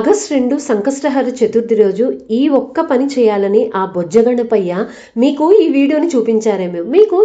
August 2 Sankashtahara Chaturthi రోజు ఈ ఒక్క పని చేయాలని ఆ బొజ్జగణపయ్య మీకు ఈ వీడియోని చూపించారేమో. మీకు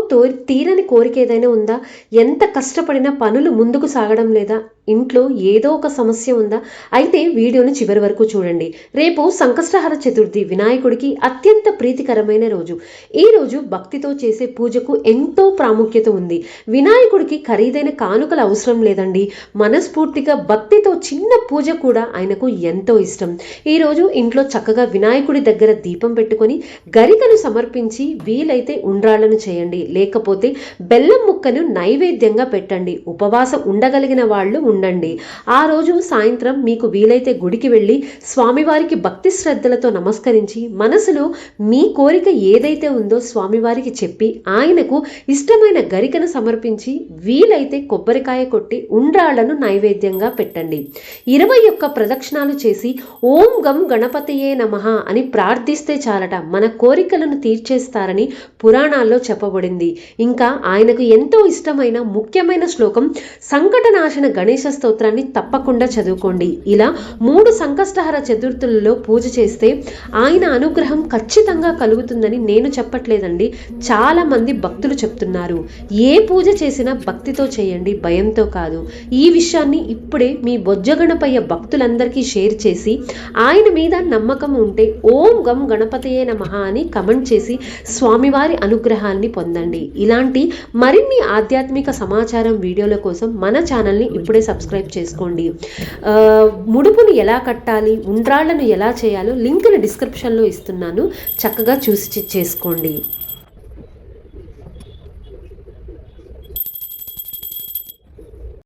తీరని కోరిక ఏదైనా ఉందా? ఎంత కష్టపడినా పనులు ముందుకు సాగడం లేదా? ఇంట్లో ఏదో ఒక సమస్య ఉందా? అయితే వీడియోని చివరి వరకు చూడండి. రేపు సంకష్టహర చతుర్థి, వినాయకుడికి అత్యంత ప్రీతికరమైన రోజు. ఈ రోజు భక్తితో చేసే పూజకు ఎంతో ప్రాముఖ్యత ఉంది. వినాయకుడికి ఖరీదైన కానుకలు అవసరం లేదండి. మనస్ఫూర్తిగా భక్తితో చిన్న పూజ కూడా ఆయనకు ఎంతో ఇష్టం. ఈరోజు ఇంట్లో చక్కగా వినాయకుడి దగ్గర దీపం పెట్టుకొని గరికను సమర్పించి వీలైతే ఉండ్రాళ్లను చేయండి, లేకపోతే బెల్లం ముక్కను నైవేద్యంగా పెట్టండి. ఉపవాసం ఉండగలిగిన వాళ్ళు ఉండండి. ఆ రోజు సాయంత్రం మీకు వీలైతే గుడికి వెళ్ళి స్వామివారికి భక్తి శ్రద్ధలతో నమస్కరించి మనసులో మీ కోరిక ఏదైతే ఉందో స్వామివారికి చెప్పి ఆయనకు ఇష్టమైన గరికను సమర్పించి వీలైతే కొబ్బరికాయ కొట్టి ఉండ్రాళ్లను నైవేద్యంగా పెట్టండి. 21 ప్రదక్షిణాలు చేసి ఓం గం గణపతియే నమః అని ప్రార్థిస్తే చాలట, మన కోరికలను తీర్చేస్తారని పురాణాల్లో చెప్పబడింది. ఇంకా ఆయనకు ఎంతో ఇష్టమైన ముఖ్యమైన శ్లోకం సంకటనాశన గణేశ స్తోత్రాన్ని తప్పకుండా చదువుకోండి. ఇలా 3 సంకష్టహర చతుర్థులలో పూజ చేస్తే ఆయన అనుగ్రహం ఖచ్చితంగా కలుగుతుందని నేను చెప్పట్లేదండి, చాలా మంది భక్తులు చెప్తున్నారు. ఏ పూజ చేసినా భక్తితో చేయండి, భయంతో కాదు. ఈ విషయాన్ని ఇప్పుడే మీ బొజ్జగణపయ్య భక్తులందరికీ షేర్ చేసి ఆయన మీద నమ్మకం ఉంటే ఓం గం గణపతియే నమః అని కమెంట్ చేసి స్వామివారి అనుగ్రహాన్ని పొందండి. ఇలాంటి మరిన్ని ఆధ్యాత్మిక సమాచారం వీడియోల కోసం మన ఛానల్ని ఇప్పుడే సబ్స్క్రైబ్ చేసుకోండి. ముడుపును ఎలా కట్టాలి, ఉండ్రాళ్లను ఎలా చేయాలో లింక్ని డిస్క్రిప్షన్లో ఇస్తున్నాను, చక్కగా చూసి చేసుకోండి.